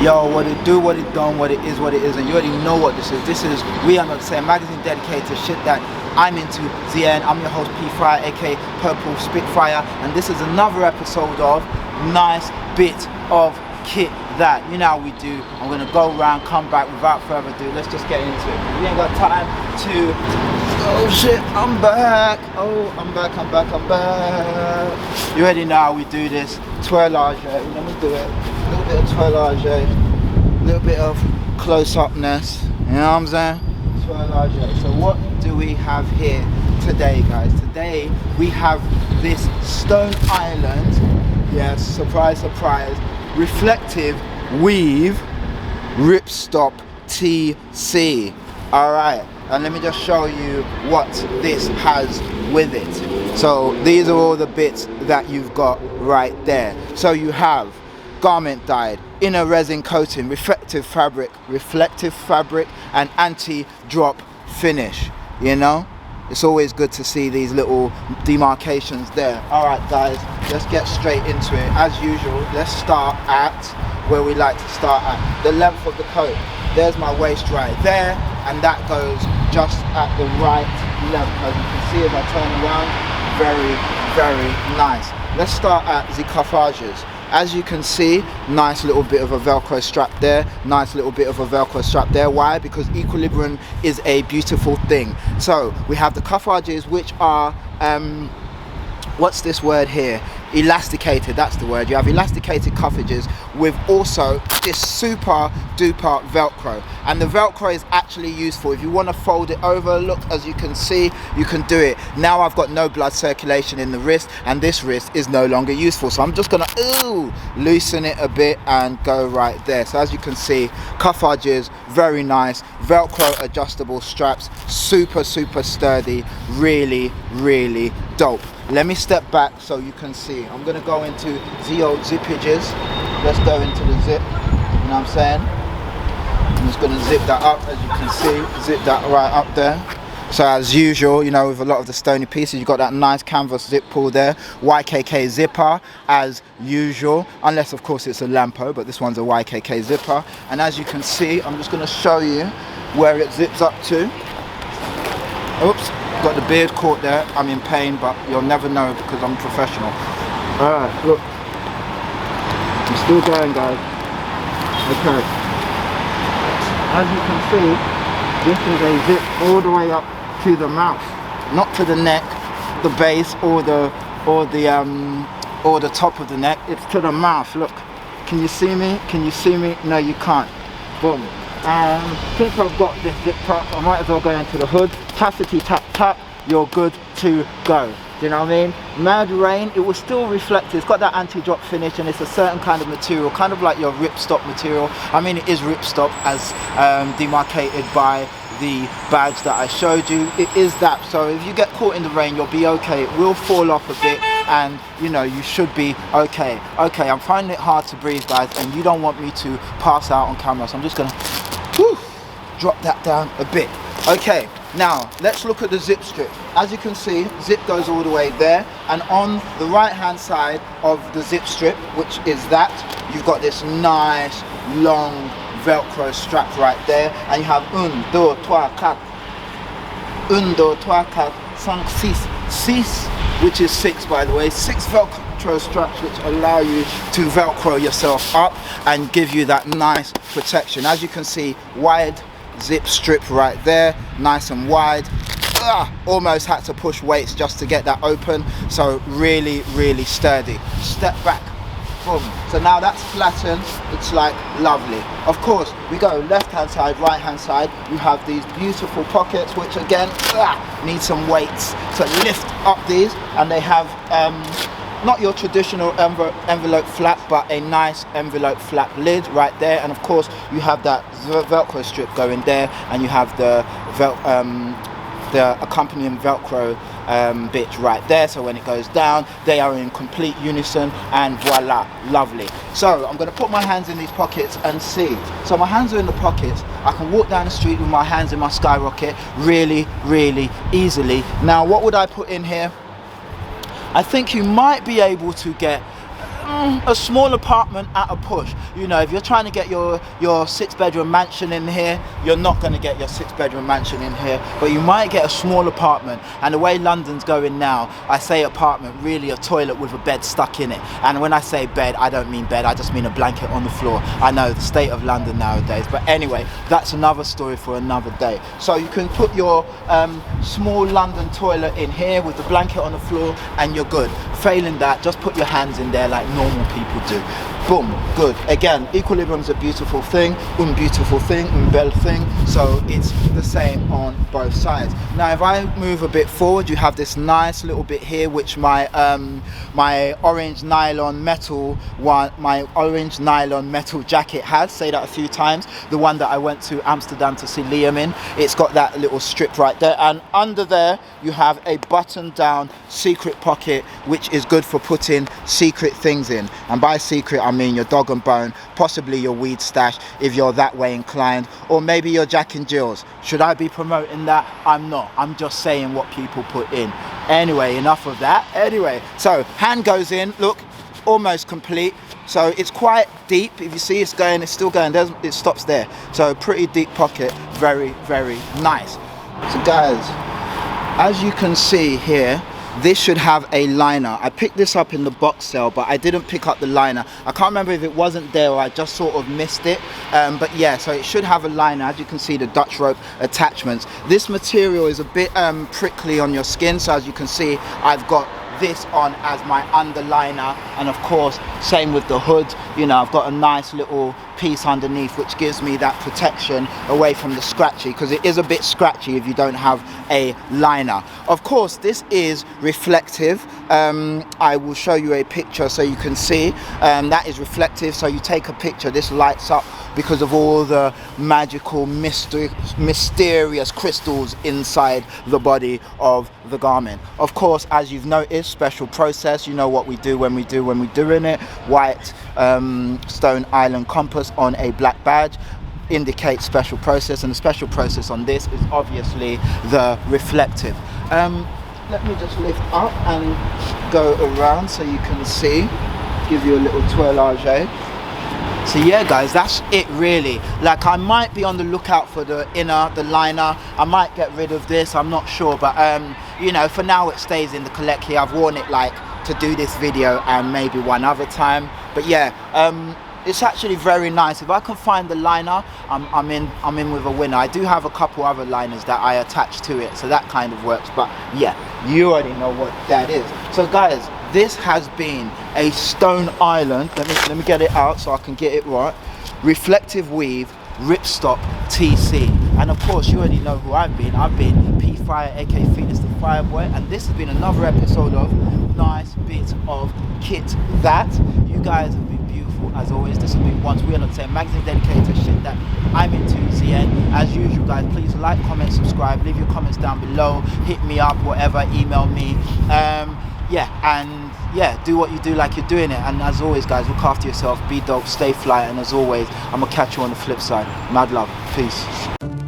Yo, what it do, what it done, what it is, and you already know what this is. This is We Are Not The Same, magazine dedicated to shit that I'm into. ZN, I'm your host P Fryer, aka Purple Spitfire, and this is another episode of Nice Bit of Kit That. You know how we do. I'm gonna go around, come back. Without further ado, let's just get into it. We ain't got time to. Oh shit, I'm back. Oh, I'm back. You already know how we do this. Twirlage, let me do it. A little bit of twirlage, a little bit of close-upness. You know what I'm saying? Twirlage. So what do we have here today, guys? Today we have this Stone Island. Yes, surprise, surprise. Reflective weave ripstop TC. Alright, and let me just show you what this has with it. So these are all the bits that you've got right there. So you have garment dyed, inner resin coating, reflective fabric, and anti-drop finish. You know, it's always good to see these little demarcations there. Alright guys, let's get straight into it. As usual, let's start at where we like to start at. The length of the coat. There's my waist right there, and that goes just at the right length. As you can see as I turn around, very nice. Let's start at the cuffages. As you can see, nice little bit of a Velcro strap there, nice little bit of a Velcro strap there. Why? Because equilibrium is a beautiful thing. So we have the cuffages, which are what's this word here? Elasticated, that's the word. You have elasticated cuffages with also this super duper Velcro, and the Velcro is actually useful if you want to fold it over. Look, as you can see, you can do it. Now I've got no blood circulation in the wrist, and this wrist is no longer useful, so I'm just gonna loosen it a bit and go right there. So as you can see, cuffages, very nice. Velcro adjustable straps, super sturdy, really dope. Let me step back so you can see. I'm gonna go into the old zippages. Let's go into the zip. You know what I'm saying? I'm just gonna zip that up, as you can see. Zip that right up there. So as usual, you know, with a lot of the stony pieces, you've got that nice canvas zip pull there. YKK zipper, as usual. Unless, of course, it's a Lampo, but this one's a YKK zipper. And as you can see, I'm just gonna show you where it zips up to. Oops. Got the beard caught there. I'm in pain, but you'll never know because I'm professional. Alright, look. I'm still going, guys. Okay. As you can see, this is a zip all the way up to the mouth. Not to the neck, the base, or the top of the neck. It's to the mouth. Look. Can you see me? Can you see me? No, you can't. Boom. Since I've got this zip up, I might as well go into the hood. Chastity tap, you're good to go. Do you know what I mean? Mad rain, it will still reflect. It's got that anti-drop finish, and it's a certain kind of material, kind of like your ripstop material. I mean, it is ripstop as demarcated by the badge that I showed you. It is that. So if you get caught in the rain, you'll be okay. It will fall off a bit, and you know, you should be okay. Okay, I'm finding it hard to breathe, guys, and you don't want me to pass out on camera, so I'm just gonna drop that down a bit. Okay, now let's look at the zip strip. As you can see, zip goes all the way there, and on the right hand side of the zip strip, which is that, you've got this nice long Velcro strap right there, and you have 1, 2, 3, 4, 5, 6, which is 6, by the way. 6 Velcro straps which allow you to Velcro yourself up and give you that nice protection. As you can see, wide zip strip right there, nice and wide. Almost had to push weights just to get that open, so really sturdy. Step back, boom. So now that's flattened, it's like lovely. Of course, we go left hand side, right hand side. You have these beautiful pockets, which again need some weights to lift up these, and they have not your traditional envelope flap, but a nice envelope flap lid right there. And of course, you have that Velcro strip going there, and you have the accompanying Velcro bit right there. So when it goes down, they are in complete unison, and voila, lovely. So I'm going to put my hands in these pockets and see. So my hands are in the pockets. I can walk down the street with my hands in my skyrocket really easily. Now, what would I put in here? I think you might be able to get a small apartment at a push. You know, if you're trying to get your 6-bedroom mansion in here, you're not going to get your 6-bedroom mansion in here, but you might get a small apartment. And the way London's going now, I say apartment, really a toilet with a bed stuck in it. And when I say bed, I don't mean bed, I just mean a blanket on the floor. I know the state of London nowadays, but anyway, that's another story for another day. So you can put your small London toilet in here with the blanket on the floor and you're good. Failing that, just put your hands in there like normal people do. Boom, good. Again, equilibrium's a beautiful thing, beautiful thing, belle thing. So it's the same on both sides. Now, if I move a bit forward, you have this nice little bit here, which my orange nylon metal jacket has. Say that a few times. The one that I went to Amsterdam to see Liam in. It's got that little strip right there, and under there you have a button-down secret pocket, which is good for putting secret things in. And by secret, I mean your dog and bone, possibly your weed stash if you're that way inclined, or maybe your Jack and Jills. Should I be promoting that? I'm not. I'm just saying what people put in. Anyway, enough of that. Anyway, so hand goes in, look, almost complete. So it's quite deep. If you see it's going, it's still going. It stops there. So pretty deep pocket, very, very nice. So guys, as you can see here, this should have a liner. I picked this up in the box sale, but I didn't pick up the liner. I can't remember if it wasn't there or I just sort of missed it. But yeah, so it should have a liner. As you can see, the Dutch rope attachments. This material is a bit prickly on your skin. So as you can see, I've got this on as my underliner, and of course same with the hood. You know, I've got a nice little piece underneath which gives me that protection away from the scratchy, because it is a bit scratchy if you don't have a liner. Of course, this is reflective. I will show you a picture so you can see. That is reflective, so you take a picture, this lights up because of all the magical mysterious crystals inside the body of the garment. Of course, as you've noticed, special process. You know what we do when we're doing it. White Stone Island compass on a black badge indicates special process, and the special process on this is obviously the reflective. Let me just lift up and go around so you can see, give you a little twirlage. So yeah guys, that's it really. Like, I might be on the lookout for the liner. I might get rid of this, I'm not sure, but you know, for now it stays in the collect here. I've worn it like to do this video and maybe one other time, but yeah, it's actually very nice. If I can find the liner, I'm in with a winner. I do have a couple other liners that I attach to it, so that kind of works, but yeah, you already know what that is. So guys, this has been a Stone Island, let me get it out so I can get it right, reflective weave ripstop TC. And of course, you already know who I've been P Fire, aka Phoenix the Fireboy, and this has been another episode of Nice Bits of Kit That. You guys have been beautiful as always. This has been Once We Are Not Saying, magazine dedicated to shit that I'm into to the end. As usual guys, please like, comment, subscribe, leave your comments down below, hit me up, whatever, email me. Yeah, and yeah, do what you do like you're doing it. And as always guys, look after yourself, be dope, stay fly, and as always, I'm gonna catch you on the flip side. Mad love, peace.